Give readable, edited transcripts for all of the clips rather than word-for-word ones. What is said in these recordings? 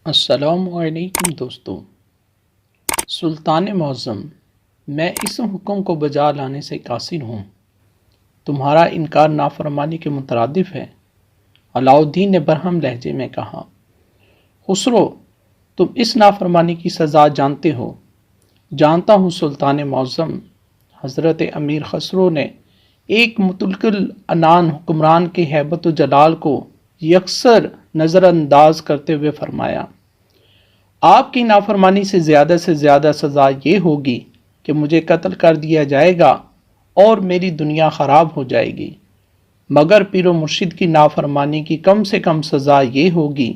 السلام علیکم دوستو۔ سلطان معظم، میں اس حکم کو بجا لانے سے قاصر ہوں۔ تمہارا انکار نافرمانی کے مترادف ہے۔ علاؤالدین نے برہم لہجے میں کہا، خسرو، تم اس نافرمانی کی سزا جانتے ہو؟ جانتا ہوں سلطان معظم۔ حضرت امیر خسرو نے ایک مطلق العنان حکمران کے ہیبت و جلال کو یکسر نظر انداز کرتے ہوئے فرمایا، آپ کی نافرمانی سے زیادہ سزا یہ ہوگی کہ مجھے قتل کر دیا جائے گا اور میری دنیا خراب ہو جائے گی، مگر پیر و مرشد کی نافرمانی کی کم سے کم سزا یہ ہوگی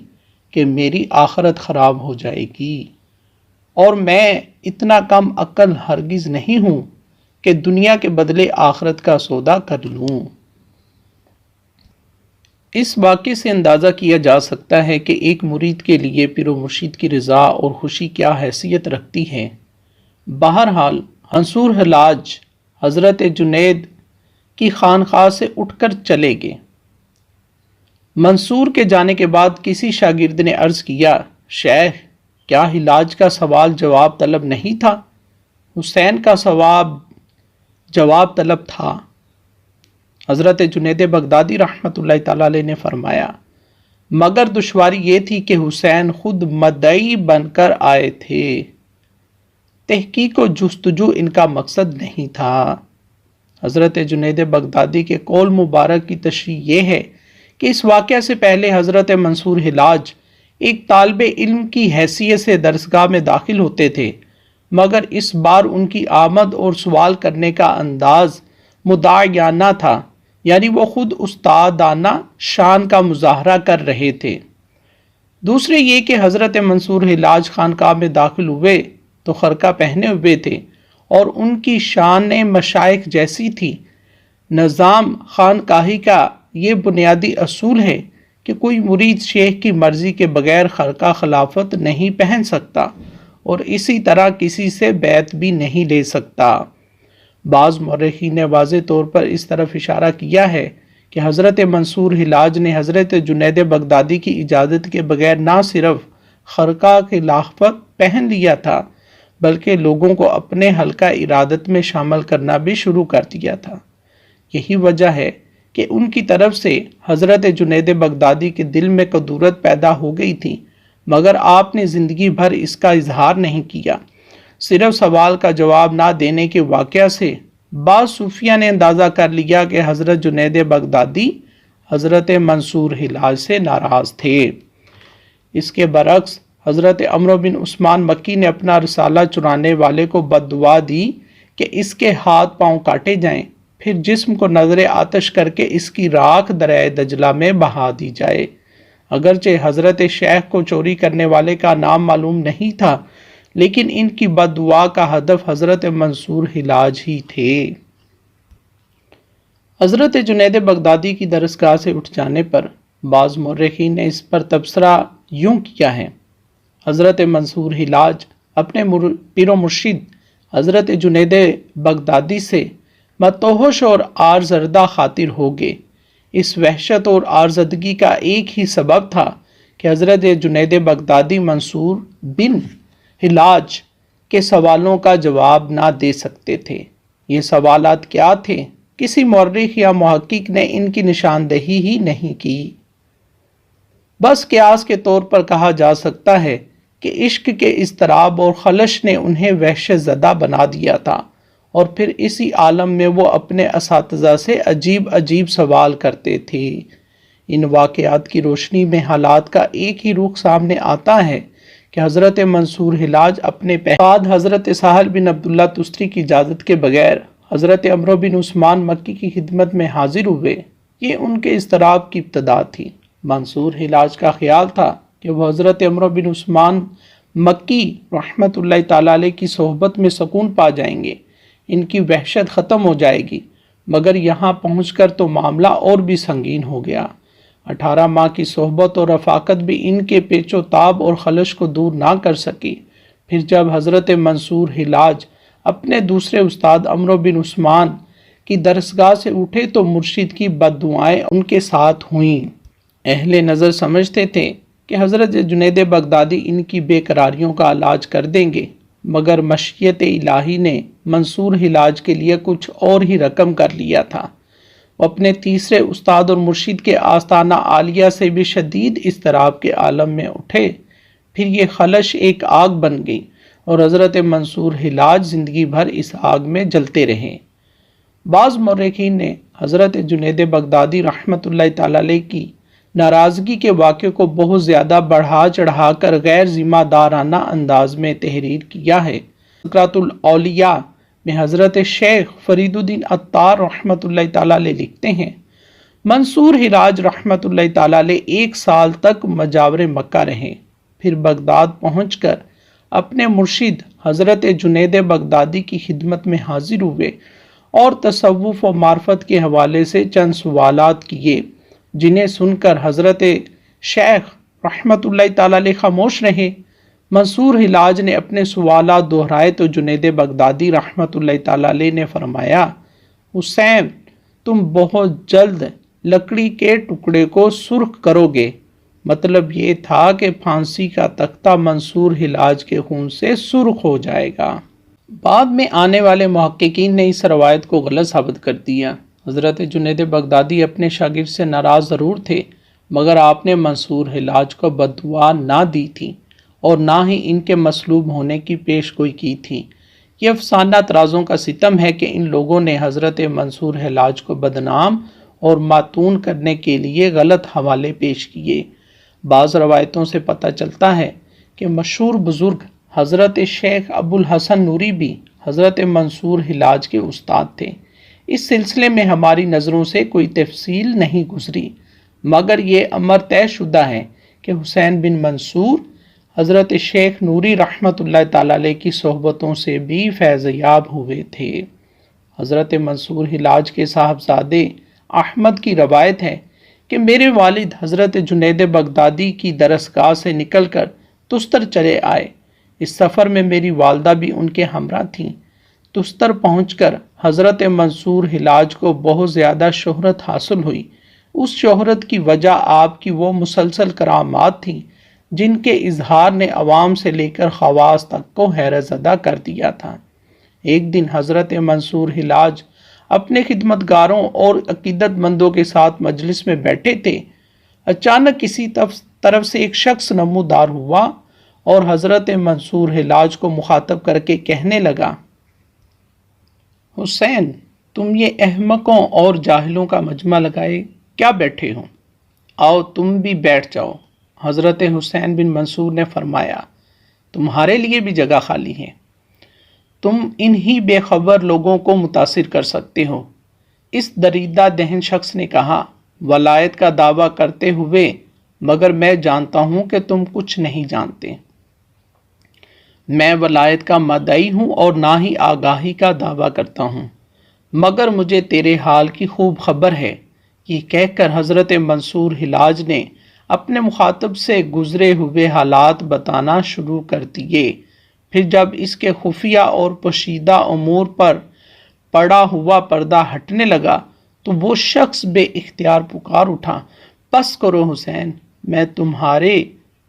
کہ میری آخرت خراب ہو جائے گی، اور میں اتنا کم عقل ہرگز نہیں ہوں کہ دنیا کے بدلے آخرت کا سودا کر لوں۔ اس واقعے سے اندازہ کیا جا سکتا ہے کہ ایک مرید کے لیے پیر و مرشد کی رضا اور خوشی کیا حیثیت رکھتی ہے۔ بہرحال منصور حلاج حضرت جنید کی خانقاہ سے اٹھ کر چلے گئے۔ منصور کے جانے کے بعد کسی شاگرد نے عرض کیا، شیخ، کیا حلاج کا سوال جواب طلب نہیں تھا؟ حسین کا جواب طلب تھا۔ حضرت جنید بغدادی رحمۃ اللہ تعالی علیہ نے فرمایا، مگر دشواری یہ تھی کہ حسین خود مدعی بن کر آئے تھے، تحقیق و جستجو ان کا مقصد نہیں تھا۔ حضرت جنید بغدادی کے قول مبارک کی تشریح یہ ہے کہ اس واقعہ سے پہلے حضرت منصور حلاج ایک طالب علم کی حیثیت سے درسگاہ میں داخل ہوتے تھے، مگر اس بار ان کی آمد اور سوال کرنے کا انداز مدعیانہ تھا، یعنی وہ خود استادانہ شان کا مظاہرہ کر رہے تھے۔ دوسرے یہ کہ حضرت منصور حلاج خانقاہ میں داخل ہوئے تو خرقہ پہنے ہوئے تھے اور ان کی شان مشائخ جیسی تھی۔ نظام خانقاہی کا یہ بنیادی اصول ہے کہ کوئی مرید شیخ کی مرضی کے بغیر خرقہ خلافت نہیں پہن سکتا اور اسی طرح کسی سے بیعت بھی نہیں لے سکتا۔ بعض مورخین نے واضح طور پر اس طرف اشارہ کیا ہے کہ حضرت منصور حلاج نے حضرت جنید بغدادی کی اجازت کے بغیر نہ صرف خرقہ خلافت پہن لیا تھا بلکہ لوگوں کو اپنے حلقہ ارادت میں شامل کرنا بھی شروع کر دیا تھا۔ یہی وجہ ہے کہ ان کی طرف سے حضرت جنید بغدادی کے دل میں کدورت پیدا ہو گئی تھی، مگر آپ نے زندگی بھر اس کا اظہار نہیں کیا۔ صرف سوال کا جواب نہ دینے کے واقعہ سے بعض صوفیہ نے اندازہ کر لیا کہ حضرت جنید بغدادی حضرت منصور حلاج سے ناراض تھے۔ اس کے برعکس حضرت عمرو بن عثمان مکی نے اپنا رسالہ چرانے والے کو بد دعا دی کہ اس کے ہاتھ پاؤں کاٹے جائیں، پھر جسم کو نظر آتش کر کے اس کی راکھ دریائے دجلہ میں بہا دی جائے۔ اگرچہ حضرت شیخ کو چوری کرنے والے کا نام معلوم نہیں تھا، لیکن ان کی بد دعا کا ہدف حضرت منصور حلاج ہی تھے۔ حضرت جنید بغدادی کی درسگاہ سے اٹھ جانے پر بعض مورخین نے اس پر تبصرہ یوں کیا ہے، حضرت منصور حلاج اپنے پیر و مرشد حضرت جنید بغدادی سے متوحش اور آرزردہ خاطر ہو گئے۔ اس وحشت اور آرزدگی کا ایک ہی سبب تھا کہ حضرت جنید بغدادی منصور بن حلاج کے سوالوں کا جواب نہ دے سکتے تھے۔ یہ سوالات کیا تھے؟ کسی مورخ یا محقق نے ان کی نشاندہی ہی نہیں کی۔ بس قیاس کے طور پر کہا جا سکتا ہے کہ عشق کے اضطراب اور خلش نے انہیں وحشت زدہ بنا دیا تھا، اور پھر اسی عالم میں وہ اپنے اساتذہ سے عجیب سوال کرتے تھے۔ ان واقعات کی روشنی میں حالات کا ایک ہی رخ سامنے آتا ہے کہ حضرت منصور حلاج اپنے بعد حضرت سہل بن عبداللہ تستری کی اجازت کے بغیر حضرت عمرو بن عثمان مکی کی خدمت میں حاضر ہوئے۔ یہ ان کے اضطراب کی ابتدا تھی۔ منصور حلاج کا خیال تھا کہ وہ حضرت عمرو بن عثمان مکی رحمۃ اللہ تعالی علیہ کی صحبت میں سکون پا جائیں گے، ان کی وحشت ختم ہو جائے گی، مگر یہاں پہنچ کر تو معاملہ اور بھی سنگین ہو گیا۔ 18 ماہ کی صحبت اور رفاقت بھی ان کے پیچ و تاب اور خلش کو دور نہ کر سکی۔ پھر جب حضرت منصور حلاج اپنے دوسرے استاد عمرو بن عثمان کی درسگاہ سے اٹھے تو مرشد کی بد دعائیں ان کے ساتھ ہوئیں۔ اہل نظر سمجھتے تھے کہ حضرت جنید بغدادی ان کی بے قراریوں کا علاج کر دیں گے، مگر مشیت الہی نے منصور حلاج کے لیے کچھ اور ہی رقم کر لیا تھا۔ وہ اپنے تیسرے استاد اور مرشد کے آستانہ عالیہ سے بھی شدید اضطراب کے عالم میں اٹھے۔ پھر یہ خلش ایک آگ بن گئی اور حضرت منصور حلاج زندگی بھر اس آگ میں جلتے رہے۔ بعض مورخین نے حضرت جنید بغدادی رحمۃ اللہ تعالی علیہ کی ناراضگی کے واقعے کو بہت زیادہ بڑھا چڑھا کر غیر ذمہ دارانہ انداز میں تحریر کیا ہے۔ تذکرۃ الاولیاء میں حضرت شیخ فرید الدین عطار رحمۃ اللہ تعالی علیہ لکھتے ہیں، منصور حلاج رحمۃ اللہ تعالی علیہ 1 سال تک مجاور مکہ رہے، پھر بغداد پہنچ کر اپنے مرشد حضرت جنید بغدادی کی خدمت میں حاضر ہوئے اور تصوف و معرفت کے حوالے سے چند سوالات کیے، جنہیں سن کر حضرت شیخ رحمۃ اللہ تعالی علیہ خاموش رہے۔ منصور حلاج نے اپنے سوالات دہرائے تو جنید بغدادی رحمۃ اللہ تعالی علیہ نے فرمایا، حسین تم بہت جلد لکڑی کے ٹکڑے کو سرخ کرو گے۔ مطلب یہ تھا کہ پھانسی کا تختہ منصور حلاج کے خون سے سرخ ہو جائے گا۔ بعد میں آنے والے محققین نے اس روایت کو غلط ثابت کر دیا۔ حضرت جنید بغدادی اپنے شاگرد سے ناراض ضرور تھے، مگر آپ نے منصور حلاج کو بد دعا نہ دی تھی اور نہ ہی ان کے مصلوب ہونے کی پیش گوئی کی تھی۔ یہ افسانہ طرازوں کا ستم ہے کہ ان لوگوں نے حضرت منصور حلاج کو بدنام اور ماتون کرنے کے لیے غلط حوالے پیش کیے۔ بعض روایتوں سے پتہ چلتا ہے کہ مشہور بزرگ حضرت شیخ ابو الحسن نوری بھی حضرت منصور حلاج کے استاد تھے۔ اس سلسلے میں ہماری نظروں سے کوئی تفصیل نہیں گزری، مگر یہ امر طے شدہ ہے کہ حسین بن منصور حضرت شیخ نوری رحمۃ اللہ تعالی علیہ کی صحبتوں سے بھی فیض یاب ہوئے تھے۔ حضرت منصور حلاج کے صاحبزادے احمد کی روایت ہے کہ میرے والد حضرت جنید بغدادی کی درسگاہ سے نکل کر تستر چلے آئے۔ اس سفر میں میری والدہ بھی ان کے ہمراہ تھیں۔ تستر پہنچ کر حضرت منصور حلاج کو بہت زیادہ شہرت حاصل ہوئی۔ اس شہرت کی وجہ آپ کی وہ مسلسل کرامات تھیں جن کے اظہار نے عوام سے لے کر خواص تک کو حیرت زدہ کر دیا تھا۔ ایک دن حضرت منصور حلاج اپنے خدمتگاروں اور عقیدت مندوں کے ساتھ مجلس میں بیٹھے تھے۔ اچانک کسی طرف سے ایک شخص نمودار ہوا اور حضرت منصور حلاج کو مخاطب کر کے کہنے لگا، حسین تم یہ احمقوں اور جاہلوں کا مجمع لگائے کیا بیٹھے ہو؟ آؤ تم بھی بیٹھ جاؤ۔ حضرت حسین بن منصور نے فرمایا، تمہارے لیے بھی جگہ خالی ہے، تم انہی بے خبر لوگوں کو متاثر کر سکتے ہو۔ اس دریدہ دہن شخص نے کہا، ولایت کا دعویٰ کرتے ہوئے مگر میں جانتا ہوں کہ تم کچھ نہیں جانتے۔ میں ولایت کا مدعی ہوں اور نہ ہی آگاہی کا دعویٰ کرتا ہوں، مگر مجھے تیرے حال کی خوب خبر ہے۔ یہ کہہ کر حضرت منصور حلاج نے اپنے مخاطب سے گزرے ہوئے حالات بتانا شروع کر دیے۔ پھر جب اس کے خفیہ اور پوشیدہ امور پر پڑا ہوا پردہ ہٹنے لگا تو وہ شخص بے اختیار پکار اٹھا، بس کرو حسین، میں تمہارے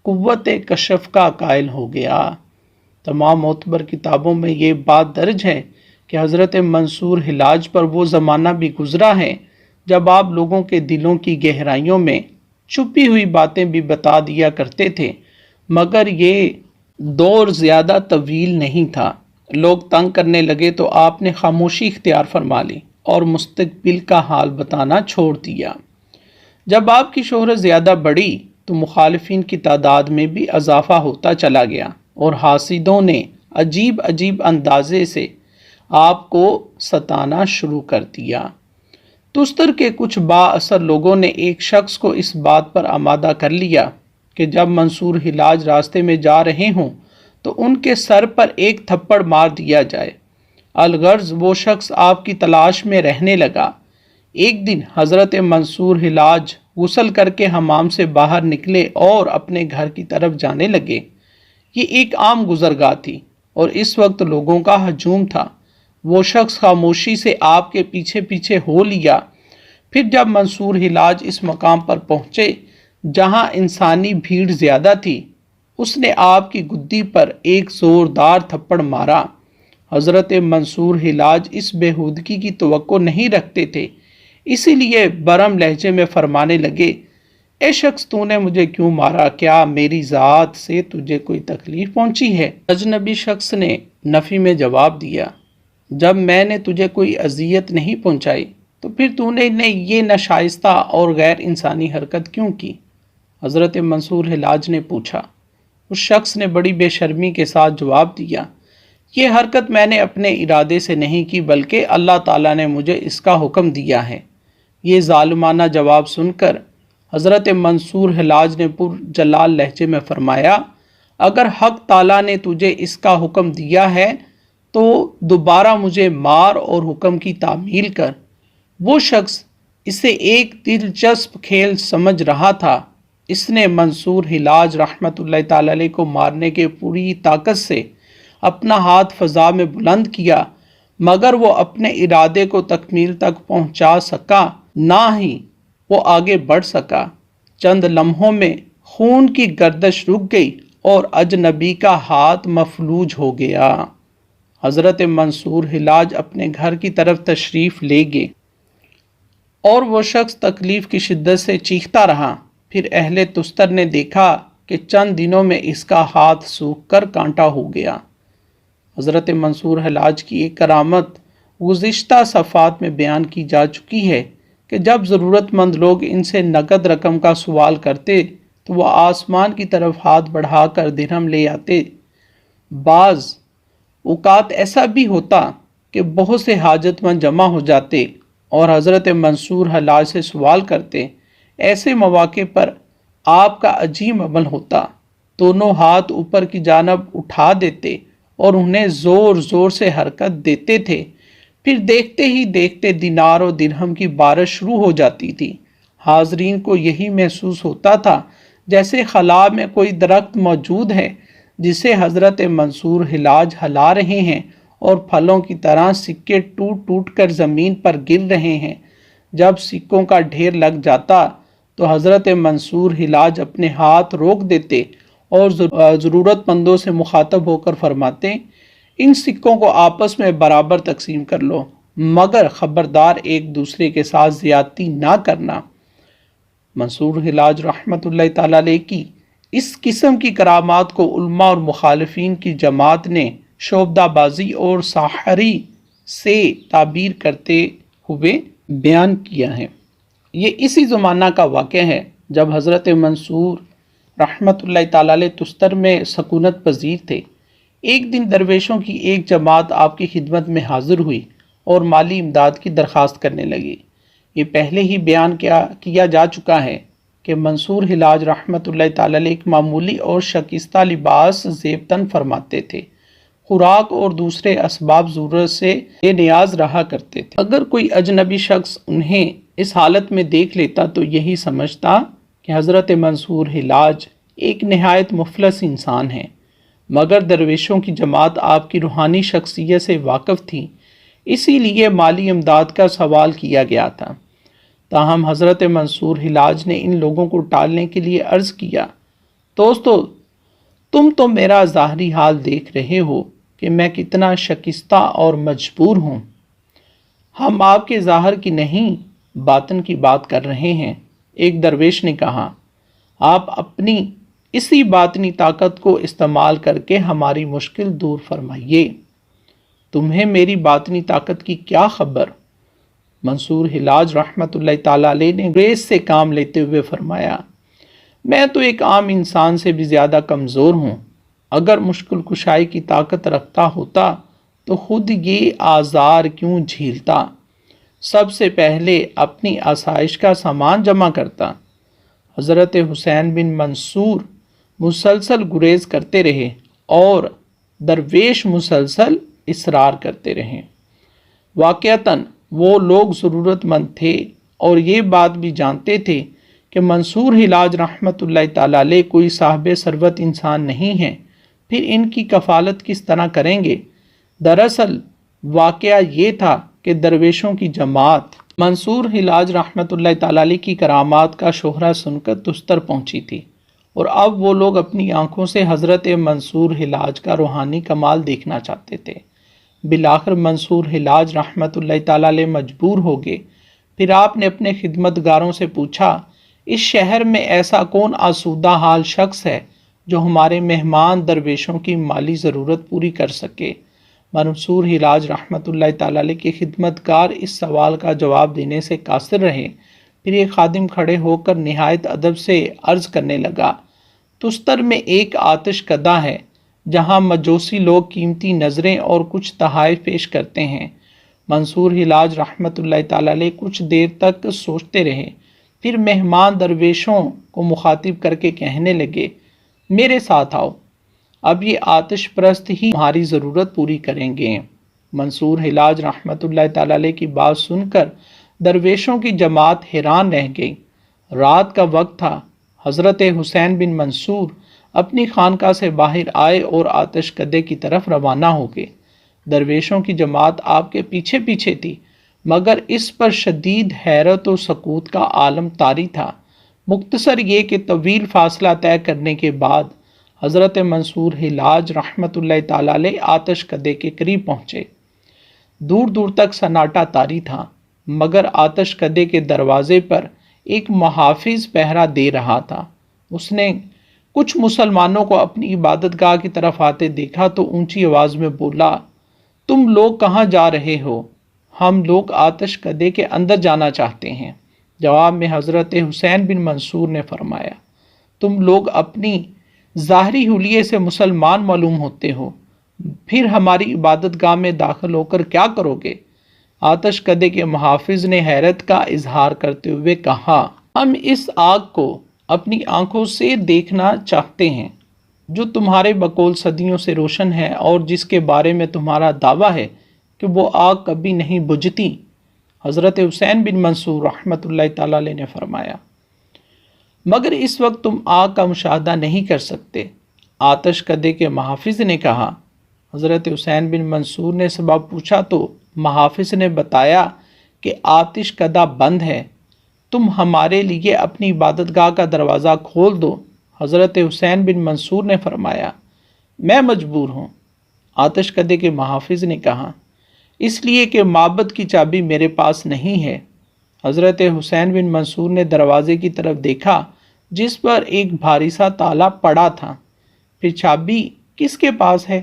قوت کشف کا قائل ہو گیا۔ تمام معتبر کتابوں میں یہ بات درج ہے کہ حضرت منصور حلاج پر وہ زمانہ بھی گزرا ہے جب آپ لوگوں کے دلوں کی گہرائیوں میں چھپی ہوئی باتیں بھی بتا دیا کرتے تھے، مگر یہ دور زیادہ طویل نہیں تھا۔ لوگ تنگ کرنے لگے تو آپ نے خاموشی اختیار فرما لی اور مستقبل کا حال بتانا چھوڑ دیا۔ جب آپ کی شہرت زیادہ بڑھی تو مخالفین کی تعداد میں بھی اضافہ ہوتا چلا گیا اور حاسدوں نے عجیب عجیب اندازے سے آپ کو ستانا شروع کر دیا۔ تستر کے کچھ با اثر لوگوں نے ایک شخص کو اس بات پر آمادہ کر لیا کہ جب منصور حلاج راستے میں جا رہے ہوں تو ان کے سر پر ایک تھپڑ مار دیا جائے۔ الغرض وہ شخص آپ کی تلاش میں رہنے لگا۔ ایک دن حضرت منصور حلاج غسل کر کے حمام سے باہر نکلے اور اپنے گھر کی طرف جانے لگے۔ یہ ایک عام گزرگاہ تھی اور اس وقت لوگوں کا ہجوم تھا۔ وہ شخص خاموشی سے آپ کے پیچھے پیچھے ہو لیا۔ پھر جب منصور حلاج اس مقام پر پہنچے جہاں انسانی بھیڑ زیادہ تھی، اس نے آپ کی گدی پر ایک زوردار تھپڑ مارا۔ حضرت منصور حلاج اس بےہودگی کی توقع نہیں رکھتے تھے، اسی لیے برم لہجے میں فرمانے لگے، اے شخص، تو نے مجھے کیوں مارا؟ کیا میری ذات سے تجھے کوئی تکلیف پہنچی ہے؟ اجنبی شخص نے نفی میں جواب دیا، جب میں نے تجھے کوئی اذیت نہیں پہنچائی تو پھر تو نے یہ ناشائستہ اور غیر انسانی حرکت کیوں کی؟ حضرت منصور حلاج نے پوچھا۔ اس شخص نے بڑی بے شرمی کے ساتھ جواب دیا، یہ حرکت میں نے اپنے ارادے سے نہیں کی بلکہ اللہ تعالیٰ نے مجھے اس کا حکم دیا ہے۔ یہ ظالمانہ جواب سن کر حضرت منصور حلاج نے پر جلال لہجے میں فرمایا، اگر حق تعالیٰ نے تجھے اس کا حکم دیا ہے تو دوبارہ مجھے مار اور حکم کی تعمیل کر۔ وہ شخص اسے ایک دلچسپ کھیل سمجھ رہا تھا۔ اس نے منصور حلاج رحمۃ اللہ تعالی علیہ کو مارنے کے پوری طاقت سے اپنا ہاتھ فضا میں بلند کیا، مگر وہ اپنے ارادے کو تکمیل تک پہنچا سکا نہ ہی وہ آگے بڑھ سکا۔ چند لمحوں میں خون کی گردش رک گئی اور اجنبی کا ہاتھ مفلوج ہو گیا۔ حضرت منصور حلاج اپنے گھر کی طرف تشریف لے گئے اور وہ شخص تکلیف کی شدت سے چیختا رہا۔ پھر اہل تستر نے دیکھا کہ چند دنوں میں اس کا ہاتھ سوکھ کر کانٹا ہو گیا۔ حضرت منصور حلاج کی ایک کرامت گزشتہ صفحات میں بیان کی جا چکی ہے کہ جب ضرورت مند لوگ ان سے نقد رقم کا سوال کرتے تو وہ آسمان کی طرف ہاتھ بڑھا کر درہم لے آتے۔ بعض اوقات ایسا بھی ہوتا کہ بہت سے حاجت مند جمع ہو جاتے اور حضرت منصور حلاج سے سوال کرتے۔ ایسے مواقع پر آپ کا عجیب عمل ہوتا، دونوں ہاتھ اوپر کی جانب اٹھا دیتے اور انہیں زور زور سے حرکت دیتے تھے۔ پھر دیکھتے ہی دیکھتے دینار و درہم کی بارش شروع ہو جاتی تھی۔ حاضرین کو یہی محسوس ہوتا تھا جیسے خلا میں کوئی درخت موجود ہے جسے حضرت منصور حلاج ہلا رہے ہیں اور پھلوں کی طرح سکے ٹوٹ ٹوٹ کر زمین پر گر رہے ہیں۔ جب سکوں کا ڈھیر لگ جاتا تو حضرت منصور حلاج اپنے ہاتھ روک دیتے اور ضرورت مندوں سے مخاطب ہو کر فرماتے، ان سکوں کو آپس میں برابر تقسیم کر لو، مگر خبردار ایک دوسرے کے ساتھ زیادتی نہ کرنا۔ منصور حلاج رحمۃ اللہ تعالی علیہ کی اس قسم کی کرامات کو علماء اور مخالفین کی جماعت نے شعبدہ بازی اور ساحری سے تعبیر کرتے ہوئے بیان کیا ہے۔ یہ اسی زمانہ کا واقعہ ہے جب حضرت منصور رحمۃ اللہ تعالی علیہ تستر میں سکونت پذیر تھے۔ ایک دن درویشوں کی ایک جماعت آپ کی خدمت میں حاضر ہوئی اور مالی امداد کی درخواست کرنے لگی۔ یہ پہلے ہی بیان کیا جا چکا ہے کہ منصور حلاج رحمۃ اللہ تعالی علیہ ایک معمولی اور شکستہ لباس زیب تن فرماتے تھے۔ خوراک اور دوسرے اسباب ضرورت سے بے نیاز رہا کرتے تھے۔ اگر کوئی اجنبی شخص انہیں اس حالت میں دیکھ لیتا تو یہی سمجھتا کہ حضرت منصور حلاج ایک نہایت مفلس انسان ہیں، مگر درویشوں کی جماعت آپ کی روحانی شخصیت سے واقف تھی، اسی لیے مالی امداد کا سوال کیا گیا تھا۔ تاہم حضرت منصور حلاج نے ان لوگوں کو ٹالنے کے لیے عرض کیا، دوستو، تم تو میرا ظاہری حال دیکھ رہے ہو کہ میں کتنا شکستہ اور مجبور ہوں۔ ہم آپ کے ظاہر کی نہیں باطن کی بات کر رہے ہیں۔ ایک درویش نے کہا، آپ اپنی اسی باطنی طاقت کو استعمال کر کے ہماری مشکل دور فرمائیے۔ تمہیں میری باطنی طاقت کی کیا خبر؟ منصور حلاج رحمۃ اللہ تعالی علیہ نے گریز سے کام لیتے ہوئے فرمایا، میں تو ایک عام انسان سے بھی زیادہ کمزور ہوں۔ اگر مشکل کشائی کی طاقت رکھتا ہوتا تو خود یہ آزار کیوں جھیلتا؟ سب سے پہلے اپنی آسائش کا سامان جمع کرتا۔ حضرت حسین بن منصور مسلسل گریز کرتے رہے اور درویش مسلسل اصرار کرتے رہے۔ واقعتاً وہ لوگ ضرورت مند تھے اور یہ بات بھی جانتے تھے کہ منصور حلاج رحمۃ اللہ تعالی علیہ کوئی صاحب ثروت انسان نہیں ہے، پھر ان کی کفالت کس طرح کریں گے؟ دراصل واقعہ یہ تھا کہ درویشوں کی جماعت منصور حلاج رحمۃ اللہ تعالی علیہ کی کرامات کا شہرہ سن کر تستر پہنچی تھی، اور اب وہ لوگ اپنی آنکھوں سے حضرت منصور حلاج کا روحانی کمال دیکھنا چاہتے تھے۔ بالآخر منصور حلاج رحمۃ اللہ تعالی علیہ مجبور ہو گئے۔ پھر آپ نے اپنے خدمتگاروں سے پوچھا، اس شہر میں ایسا کون آسودہ حال شخص ہے جو ہمارے مہمان درویشوں کی مالی ضرورت پوری کر سکے؟ منصور حلاج رحمۃ اللہ تعالی علیہ کے خدمتگار اس سوال کا جواب دینے سے قاصر رہے۔ پھر ایک خادم کھڑے ہو کر نہایت ادب سے عرض کرنے لگا، تستر میں ایک آتش کدہ ہے جہاں مجوسی لوگ قیمتی نظریں اور کچھ تحائف پیش کرتے ہیں۔ منصور حلاج رحمۃ اللہ تعالی علیہ کچھ دیر تک سوچتے رہے، پھر مہمان درویشوں کو مخاطب کر کے کہنے لگے، میرے ساتھ آؤ، اب یہ آتش پرست ہی تمہاری ضرورت پوری کریں گے۔ منصور حلاج رحمۃ اللہ تعالی علیہ کی بات سن کر درویشوں کی جماعت حیران رہ گئی۔ رات کا وقت تھا۔ حضرت حسین بن منصور اپنی خانقاہ سے باہر آئے اور آتش کدے کی طرف روانہ ہو گئے۔ درویشوں کی جماعت آپ کے پیچھے پیچھے تھی، مگر اس پر شدید حیرت و سکوت کا عالم طاری تھا۔ مختصر یہ کہ طویل فاصلہ طے کرنے کے بعد حضرت منصور حلاج رحمۃ اللہ تعالی علیہ آتش کدے کے قریب پہنچے۔ دور دور تک سناٹا طاری تھا، مگر آتش کدے کے دروازے پر ایک محافظ پہرا دے رہا تھا۔ اس نے کچھ مسلمانوں کو اپنی عبادت گاہ کی طرف آتے دیکھا تو اونچی آواز میں بولا، تم لوگ کہاں جا رہے ہو؟ ہم لوگ آتش کدے کے اندر جانا چاہتے ہیں۔ جواب میں حضرت حسین بن منصور نے فرمایا، تم لوگ اپنی ظاہری حلیے سے مسلمان معلوم ہوتے ہو، پھر ہماری عبادت گاہ میں داخل ہو کر کیا کرو گے؟ آتش کدے کے محافظ نے حیرت کا اظہار کرتے ہوئے کہا، ہم اس آگ کو اپنی آنکھوں سے دیکھنا چاہتے ہیں جو تمہارے بقول صدیوں سے روشن ہے اور جس کے بارے میں تمہارا دعویٰ ہے کہ وہ آگ کبھی نہیں بجھتی۔ حضرت حسین بن منصور رحمۃ اللہ تعالی علیہ نے فرمایا، مگر اس وقت تم آگ کا مشاہدہ نہیں کر سکتے۔ آتش کدے کے محافظ نے کہا۔ حضرت حسین بن منصور نے سبب پوچھا تو محافظ نے بتایا کہ آتش کدہ بند ہے، تم ہمارے لیے اپنی عبادت گاہ کا دروازہ کھول دو۔ حضرت حسین بن منصور نے فرمایا، میں مجبور ہوں۔ آتش کدے کے محافظ نے کہا، اس لیے کہ معبد کی چابی میرے پاس نہیں ہے۔ حضرت حسین بن منصور نے دروازے کی طرف دیکھا جس پر ایک بھاری سا تالا پڑا تھا۔ پھر چابی کس کے پاس ہے؟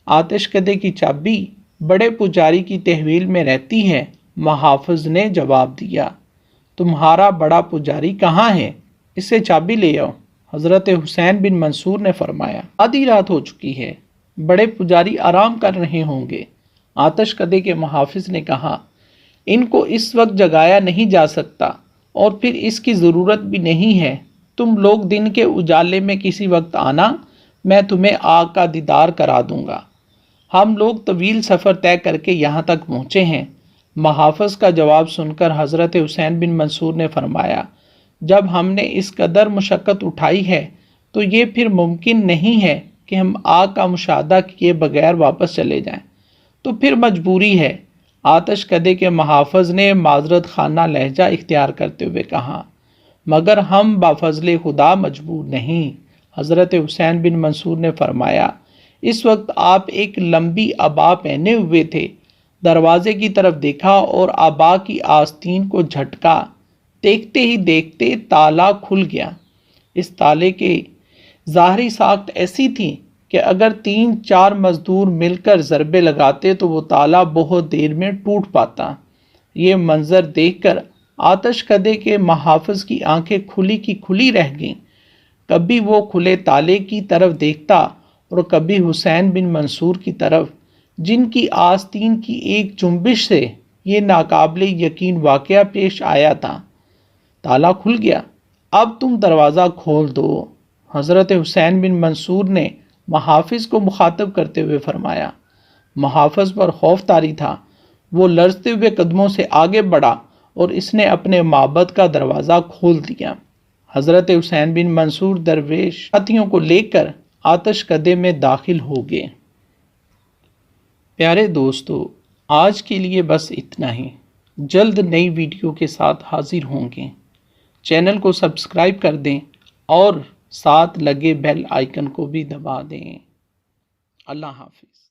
آتش کدے کی چابی بڑے پجاری کی تحویل میں رہتی ہے۔ محافظ نے جواب دیا، تمہارا بڑا پجاری کہاں ہے؟ اس سے چابی لے آؤ۔ حضرت حسین بن منصور نے فرمایا، آدھی رات ہو چکی ہے، بڑے پجاری آرام کر رہے ہوں گے۔ آتش کدے کے محافظ نے کہا، ان کو اس وقت جگایا نہیں جا سکتا اور پھر اس کی ضرورت بھی نہیں ہے۔ تم لوگ دن کے اجالے میں کسی وقت آنا، میں تمہیں آگ کا دیدار کرا دوں گا۔ ہم لوگ طویل سفر طے کر کے یہاں تک پہنچے ہیں۔ محافظ کا جواب سن کر حضرت حسین بن منصور نے فرمایا، جب ہم نے اس قدر مشقت اٹھائی ہے تو یہ پھر ممکن نہیں ہے کہ ہم آگ کا مشاہدہ کیے بغیر واپس چلے جائیں، تو پھر مجبوری ہے۔ آتش کدے کے محافظ نے معذرت خانہ لہجہ اختیار کرتے ہوئے کہا، مگر ہم بفضل خدا مجبور نہیں۔ حضرت حسین بن منصور نے فرمایا، اس وقت آپ ایک لمبی عبا پہنے ہوئے تھے۔ دروازے کی طرف دیکھا اور عبا کی آستین کو جھٹکا، دیکھتے ہی دیکھتے تالا کھل گیا۔ اس تالے کے ظاہری ساخت ایسی تھی کہ اگر 3-4 مزدور مل کر ضربے لگاتے تو وہ تالا بہت دیر میں ٹوٹ پاتا۔ یہ منظر دیکھ کر آتش کدے کے محافظ کی آنکھیں کھلی کی کھلی رہ گئیں۔ کبھی وہ کھلے تالے کی طرف دیکھتا اور کبھی حسین بن منصور کی طرف، جن کی آستین کی ایک جنبش سے یہ ناقابل یقین واقعہ پیش آیا تھا۔ تالا کھل گیا، اب تم دروازہ کھول دو۔ حضرت حسین بن منصور نے محافظ کو مخاطب کرتے ہوئے فرمایا۔ محافظ پر خوف طاری تھا، وہ لرزتے ہوئے قدموں سے آگے بڑھا اور اس نے اپنے معبد کا دروازہ کھول دیا۔ حضرت حسین بن منصور درویش ساتھیوں کو لے کر آتش کدے میں داخل ہو گئے۔ پیارے دوستو، آج کے لیے بس اتنا ہی۔ جلد نئی ویڈیو کے ساتھ حاضر ہوں گے۔ چینل کو سبسکرائب کر دیں اور ساتھ لگے بیل آئیکن کو بھی دبا دیں۔ اللہ حافظ۔